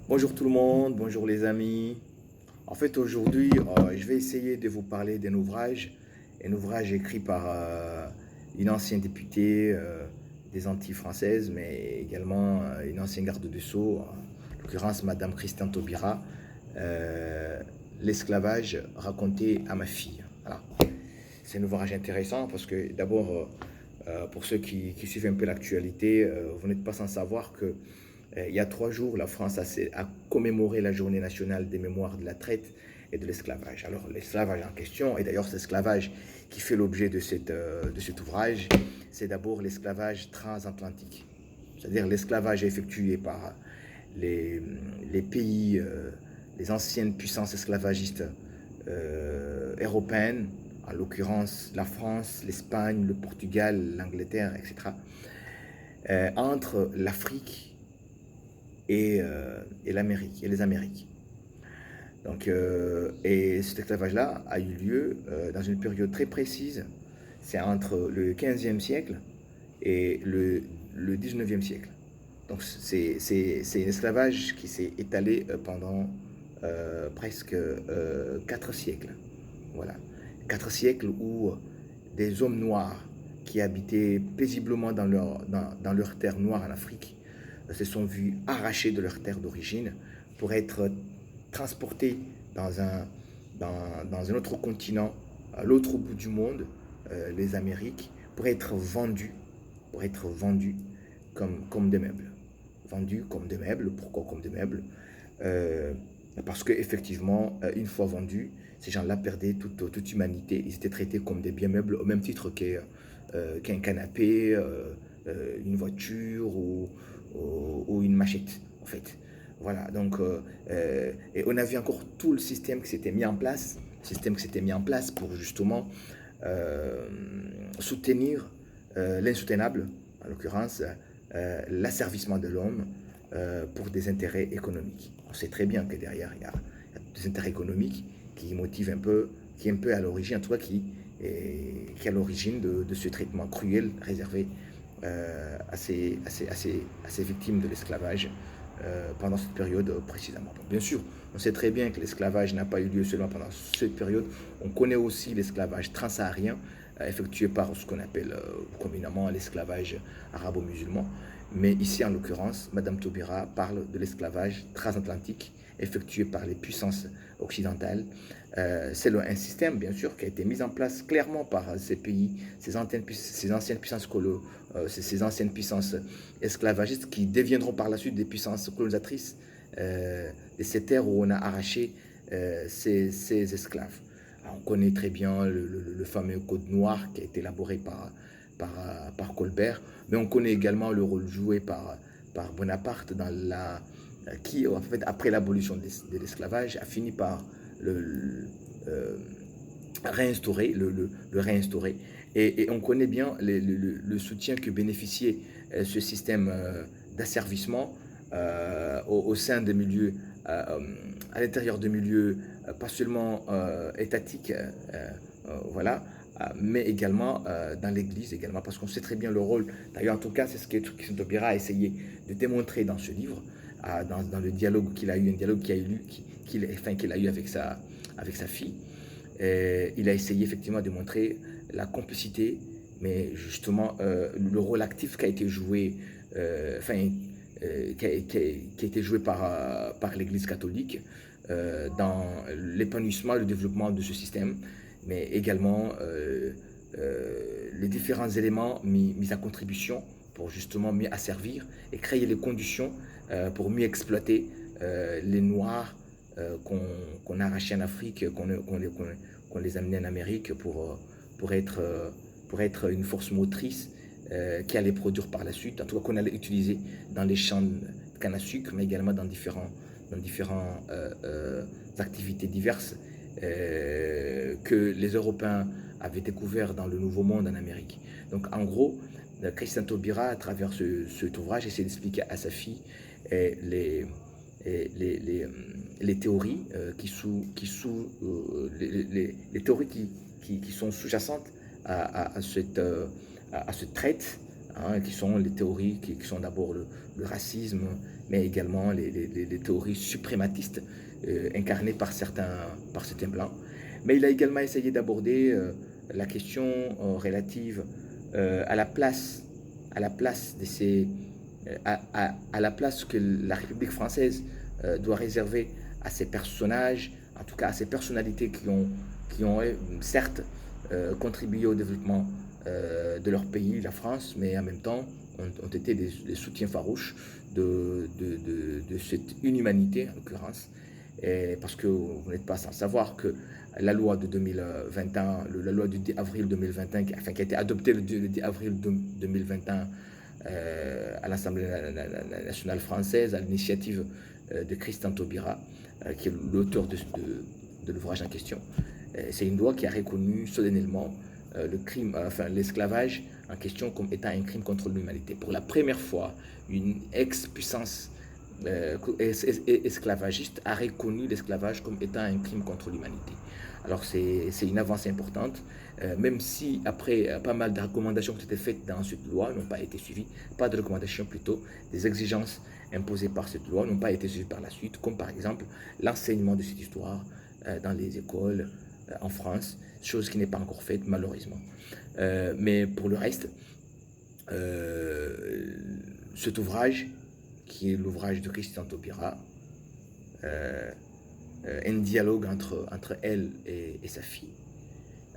Bonjour tout le monde, bonjour les amis. En fait, aujourd'hui, je vais essayer de vous parler un ouvrage écrit par une ancienne députée des Antilles françaises, mais également une ancienne garde des Sceaux, en l'occurrence Madame Christiane Taubira, euh, L'esclavage raconté à ma fille. Voilà. C'est un ouvrage intéressant parce que d'abord, pour ceux qui suivent un peu l'actualité, vous n'êtes pas sans savoir que il y a 3 jours, la France a commémoré la journée nationale des mémoires de la traite et de l'esclavage. Alors l'esclavage en question, et d'ailleurs cet esclavage qui fait l'objet de cet ouvrage, c'est d'abord l'esclavage transatlantique. C'est-à-dire l'esclavage effectué par les, les pays, les anciennes puissances esclavagistes européennes, en l'occurrence la France, l'Espagne, le Portugal, l'Angleterre, etc., entre l'Afrique et l'Amérique, et les Amériques. Donc, et cet esclavage-là a eu lieu dans une période très précise. C'est entre le 15e siècle et le 19e siècle. Donc, c'est un esclavage qui s'est étalé pendant presque 4 siècles. Voilà. 4 siècles où des hommes noirs qui habitaient paisiblement dans leur terre noire en Afrique se sont vus arrachés de leur terre d'origine pour être transportés dans un autre continent, à l'autre bout du monde, les Amériques, pour être vendus comme des meubles. Vendus comme des meubles. Pourquoi comme des meubles? Parce qu'effectivement, une fois vendus, ces gens-là perdaient toute humanité. Ils étaient traités comme des biens meubles au même titre qu'un canapé, une voiture ou une machette, en fait. Voilà, donc, et on a vu encore tout le système qui s'était mis en place, pour justement euh, soutenir l'insoutenable, en l'occurrence l'asservissement de l'homme pour des intérêts économiques. On sait très bien que derrière, il y a des intérêts économiques qui motivent un peu, qui est un peu à l'origine, en tout cas qui est à l'origine de ce traitement cruel réservé à ces victimes de l'esclavage pendant cette période précisément. Donc, bien sûr, on sait très bien que l'esclavage n'a pas eu lieu seulement pendant cette période. On connaît aussi l'esclavage transsaharien effectué par ce qu'on appelle communément l'esclavage arabo-musulman. Mais ici, en l'occurrence, Madame Taubira parle de l'esclavage transatlantique effectué par les puissances occidentales. C'est un système, bien sûr, qui a été mis en place clairement par ces pays, ces anciennes puissances ces anciennes puissances esclavagistes qui deviendront par la suite des puissances colonisatrices de ces terres où on a arraché ces esclaves. Alors, on connaît très bien le fameux Code noir qui a été élaboré par Colbert, mais on connaît également le rôle joué par Bonaparte qui, en fait, après l'abolition de l'esclavage, a fini par euh, le réinstaurer. Et on connaît bien le soutien que bénéficiait ce système d'asservissement au sein des milieux, à l'intérieur des milieux, pas seulement étatiques, voilà, mais également dans l'Église également, parce qu'on sait très bien le rôle. D'ailleurs, en tout cas, c'est ce que Christian Taubira a essayé de démontrer dans ce livre, dans le dialogue qu'il a eu, un dialogue qu'il a eu avec sa fille. Il a essayé effectivement de montrer la complicité, mais justement le rôle actif qui a été joué, qui a été joué par l'Église catholique dans l'épanouissement et le développement de ce système, mais également les différents éléments mis à contribution pour justement mieux asservir et créer les conditions pour mieux exploiter les Noirs qu'on arrachait en Afrique, qu'on les amenait en Amérique pour être une force motrice qui allait produire par la suite, en tout cas qu'on allait utiliser dans les champs de canne à sucre, mais également dans différentes activités diverses que les Européens avaient découvert dans le Nouveau Monde en Amérique. Donc en gros, Christian Taubira, à travers cet ouvrage, essaie d'expliquer à sa fille les, les, les, les théories les théories qui sont sous-jacentes à cette traite, hein, qui sont les théories qui sont d'abord le racisme, mais également les théories suprématistes incarnées par certains blancs. Mais il a également essayé d'aborder la question relative à la place de ces, à la place que la République française doit réserver à ces personnages, en tout cas à ces personnalités qui ont certes contribué au développement de leur pays, la France, mais en même temps ont été des soutiens farouches de cette inhumanité, en l'occurrence. Parce que vous n'êtes pas sans savoir que la loi de 2021, la loi du 10 avril 2021, qui a été adoptée le 10 avril 2021 à l'Assemblée nationale française, à l'initiative de Christian Taubira, qui est l'auteur de l'ouvrage en question. C'est une loi qui a reconnu solennellement l'esclavage en question comme étant un crime contre l'humanité. Pour la première fois, une ex-puissance esclavagiste a reconnu l'esclavage comme étant un crime contre l'humanité. Alors c'est une avancée importante, même si après pas mal de recommandations qui étaient faites dans cette loi n'ont pas été suivies, pas de recommandations plutôt, des exigences imposées par cette loi n'ont pas été suivies par la suite, comme par exemple l'enseignement de cette histoire dans les écoles en France, chose qui n'est pas encore faite malheureusement. Mais pour le reste, cet ouvrage, qui est l'ouvrage de Christian Taubira, un dialogue entre elle et sa fille,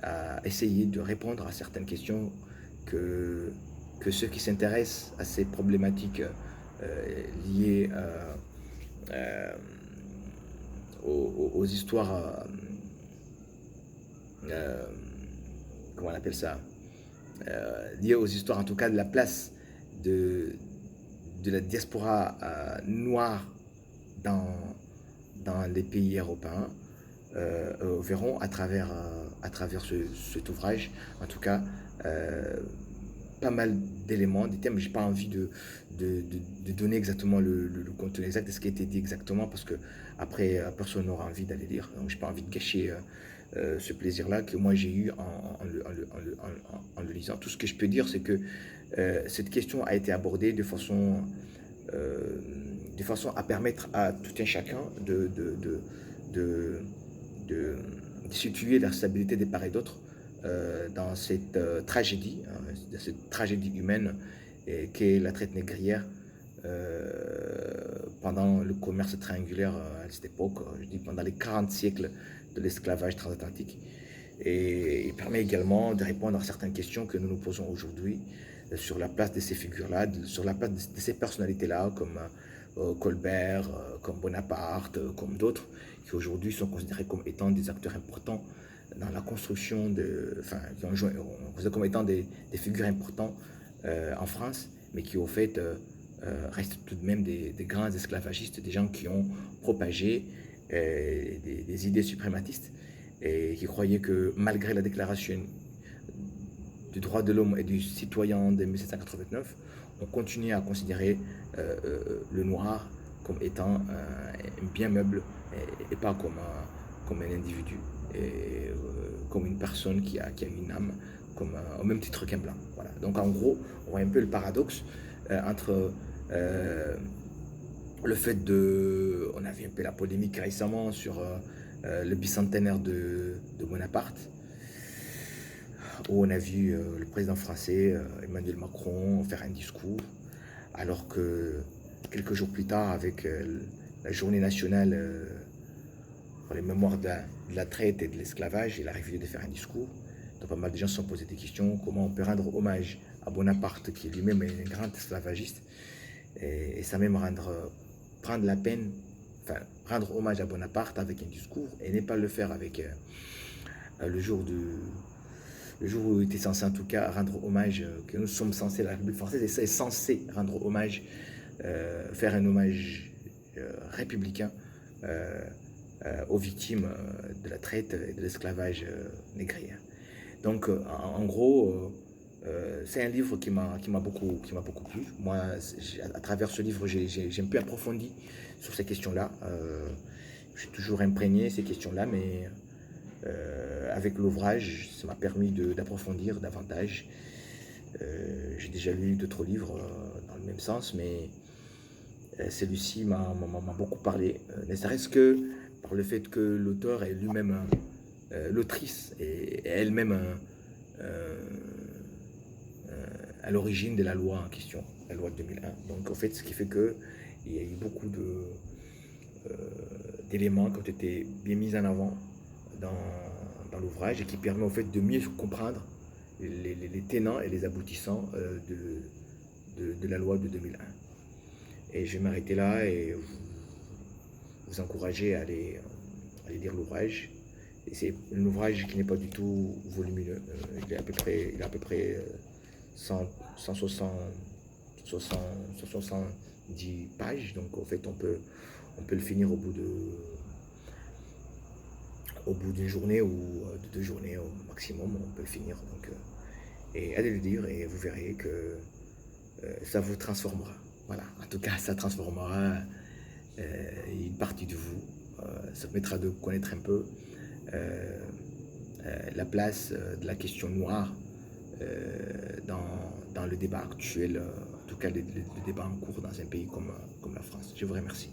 a essayé de répondre à certaines questions que ceux qui s'intéressent à ces problématiques liées aux histoires, comment on appelle ça, liées aux histoires en tout cas de la place de la diaspora noire dans les pays européens, verront à travers cet ouvrage, en tout cas, pas mal d'éléments, des thèmes. J'ai pas envie de donner exactement le contenu exact de ce qui a été dit exactement, parce que après personne n'aura envie d'aller lire, donc j'ai pas envie de gâcher ce plaisir-là que moi j'ai eu en le lisant. Tout ce que je peux dire, c'est que cette question a été abordée de façon à permettre à tout un chacun de situer la stabilité des part et d'autre dans cette tragédie, hein, cette tragédie humaine qu'est la traite négrière pendant le commerce triangulaire à cette époque, je dis pendant les 40 siècles de l'esclavage transatlantique. Et il permet également de répondre à certaines questions que nous nous posons aujourd'hui sur la place de ces figures-là, sur la place de ces personnalités-là, comme Colbert, comme Bonaparte, comme d'autres, qui aujourd'hui sont considérés comme étant des acteurs importants dans la construction qui ont joué, comme étant des figures importantes en France, mais qui au fait restent tout de même des grands esclavagistes, des gens qui ont propagé des idées suprématistes et qui croyaient que malgré la déclaration du droit de l'homme et du citoyen de 1789, on continuait à considérer le noir comme étant un bien meuble et pas comme un individu, et comme une personne qui a une âme, au même titre qu'un blanc. Voilà. Donc en gros, on voit un peu le paradoxe entre le fait de... On a vu un peu la polémique récemment sur le bicentenaire de Bonaparte, où on a vu le président français Emmanuel Macron faire un discours, alors que quelques jours plus tard, avec la journée nationale pour les mémoires de la traite et de l'esclavage, il a refusé de faire un discours. Donc pas mal de gens se sont posé des questions, comment on peut rendre hommage à Bonaparte, qui lui-même est un grand esclavagiste, et ça même prendre la peine, enfin rendre hommage à Bonaparte avec un discours, et ne pas le faire avec le jour où il était censé en tout cas rendre hommage, que nous sommes censés, la République française est censée rendre hommage, faire un hommage républicain aux victimes de la traite et de l'esclavage négrier. Donc en gros, c'est un livre qui m'a beaucoup plu. Moi, à travers ce livre, j'ai un peu approfondi sur ces questions-là. J'ai toujours imprégné ces questions-là, mais avec l'ouvrage, ça m'a permis d'approfondir davantage J'ai déjà lu d'autres livres dans le même sens, mais celui-ci m'a beaucoup parlé, ne serait-ce que par le fait que l'auteur est lui-même, l'autrice est elle-même à l'origine de la loi en question, la loi de 2001. Donc en fait, ce qui fait que il y a eu beaucoup d'éléments qui ont été bien mis en avant dans l'ouvrage et qui permet en fait de mieux comprendre les tenants et les aboutissants de la loi de 2001. Et je vais m'arrêter là et vous encourager à aller lire l'ouvrage. Et c'est un ouvrage qui n'est pas du tout volumineux. Il est à peu près 160, 170 pages. Donc en fait, on peut le finir au bout d'une journée ou de 2 journées au maximum. On peut le finir. Donc, et allez le lire et vous verrez que ça vous transformera. Voilà, en tout cas, ça transformera une partie de vous. Ça permettra de connaître un peu la place de la question noire dans le débat actuel, en tout cas le débat en cours dans un pays comme la France. Je vous remercie.